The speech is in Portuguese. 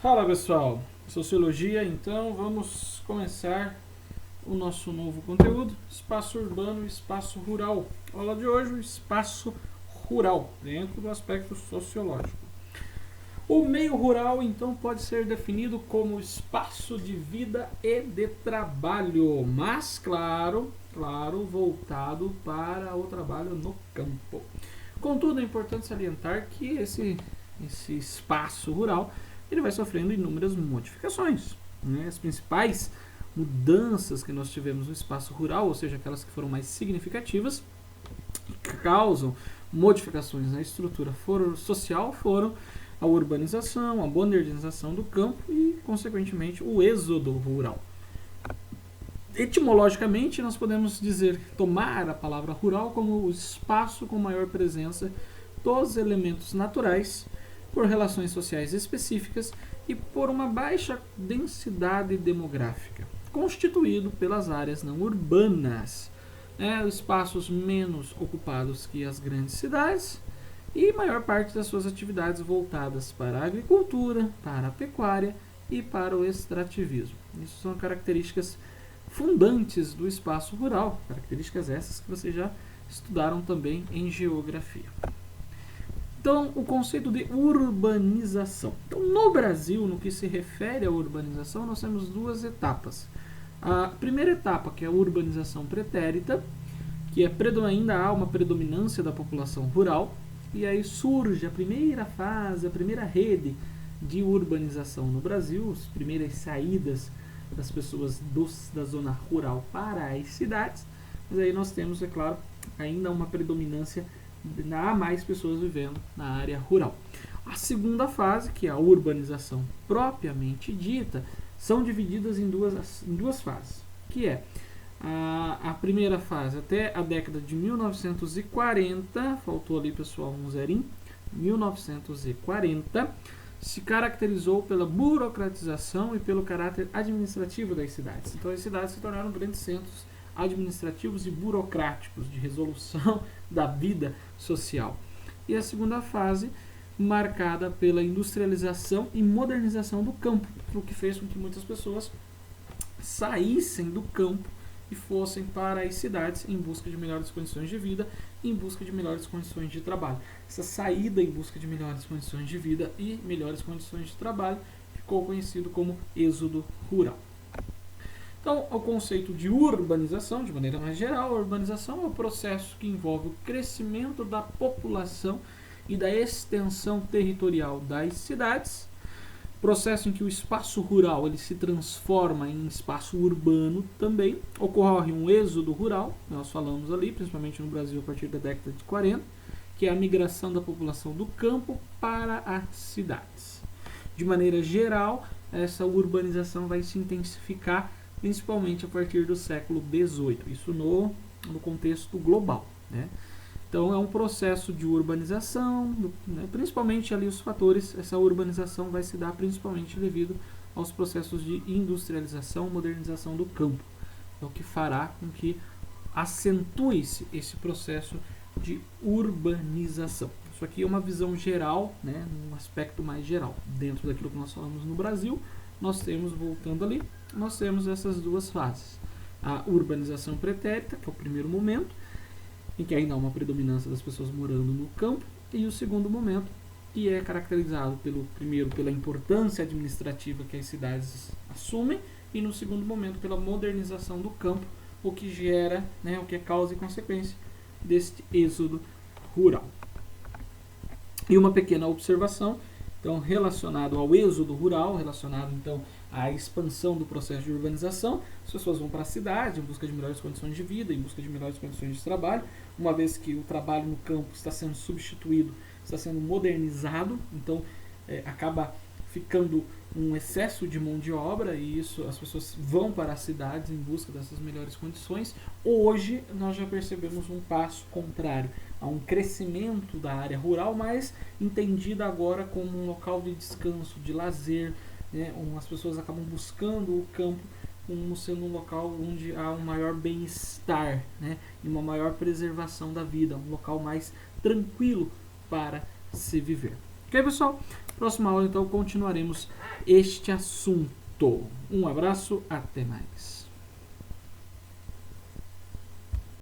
Fala pessoal, Sociologia, então vamos começar o nosso novo conteúdo, Espaço Urbano e Espaço Rural. A aula de hoje, o espaço rural, dentro do aspecto sociológico. O meio rural, então, pode ser definido como espaço de vida e de trabalho, mas, claro, voltado para o trabalho no campo. Contudo, é importante salientar que esse espaço rural ele vai sofrendo inúmeras modificações. Né? As principais mudanças que nós tivemos no espaço rural, ou seja, aquelas que foram mais significativas e que causam modificações na estrutura social, foram a urbanização, a modernização do campo e, consequentemente, o êxodo rural. Etimologicamente, nós podemos dizer, tomar a palavra rural como o espaço com maior presença dos elementos naturais, por relações sociais específicas e por uma baixa densidade demográfica, constituído pelas áreas não urbanas, espaços menos ocupados que as grandes cidades e maior parte das suas atividades voltadas para a agricultura, para a pecuária e para o extrativismo. Isso são características fundantes do espaço rural, características essas que vocês já estudaram também em geografia. Então, o conceito de urbanização. Então, no Brasil, no que se refere à urbanização, nós temos duas etapas. A primeira etapa, que é a urbanização pretérita, que ainda há uma predominância da população rural, e aí surge a primeira fase, a primeira rede de urbanização no Brasil, as primeiras saídas das pessoas da zona rural para as cidades, mas aí nós temos, é claro, ainda uma predominância, há mais pessoas vivendo na área rural. A segunda fase, que é a urbanização propriamente dita, são divididas em duas fases, que é a primeira fase até a década de 1940, faltou ali pessoal um zerinho, 1940, se caracterizou pela burocratização e pelo caráter administrativo das cidades. Então as cidades se tornaram grandes centros administrativos e burocráticos de resolução da vida social. E a segunda fase, marcada pela industrialização e modernização do campo, o que fez com que muitas pessoas saíssem do campo e fossem para as cidades em busca de melhores condições de vida, em busca de melhores condições de trabalho. Essa saída em busca de melhores condições de vida e melhores condições de trabalho ficou conhecido como êxodo rural. Então, o conceito de urbanização, de maneira mais geral, a urbanização é o processo que envolve o crescimento da população e da extensão territorial das cidades, processo em que o espaço rural ele se transforma em espaço urbano também, ocorre um êxodo rural, nós falamos ali, principalmente no Brasil a partir da década de 40, que é a migração da população do campo para as cidades. De maneira geral, essa urbanização vai se intensificar principalmente a partir do século XVIII, isso no contexto global. Né? Então é um processo de urbanização, né? Principalmente ali os fatores, essa urbanização vai se dar principalmente devido aos processos de industrialização, modernização do campo. É o que fará com que acentue-se esse processo de urbanização. Isso aqui é uma visão geral, né? Um aspecto mais geral. Dentro daquilo que nós falamos no Brasil, nós temos, voltando ali, nós temos essas duas fases. A urbanização pretérita, que é o primeiro momento, em que ainda há uma predominância das pessoas morando no campo, e o segundo momento, que é caracterizado primeiro pela importância administrativa que as cidades assumem, e no segundo momento pela modernização do campo, o que gera, o que é causa e consequência deste êxodo rural. E uma pequena observação, então, relacionado ao êxodo rural, relacionado então à expansão do processo de urbanização, as pessoas vão para a cidade em busca de melhores condições de vida, em busca de melhores condições de trabalho, uma vez que o trabalho no campo está sendo substituído, está sendo modernizado, então acaba ficando um excesso de mão de obra e isso as pessoas vão para as cidades em busca dessas melhores condições. Hoje nós já percebemos um passo contrário, a um crescimento da área rural, mas entendida agora como um local de descanso, de lazer, né? As pessoas acabam buscando o campo como sendo um local onde há um maior bem-estar, né? E uma maior preservação da vida, um local mais tranquilo para se viver. Ok, pessoal? Próxima aula, então, continuaremos este assunto. Um abraço, até mais.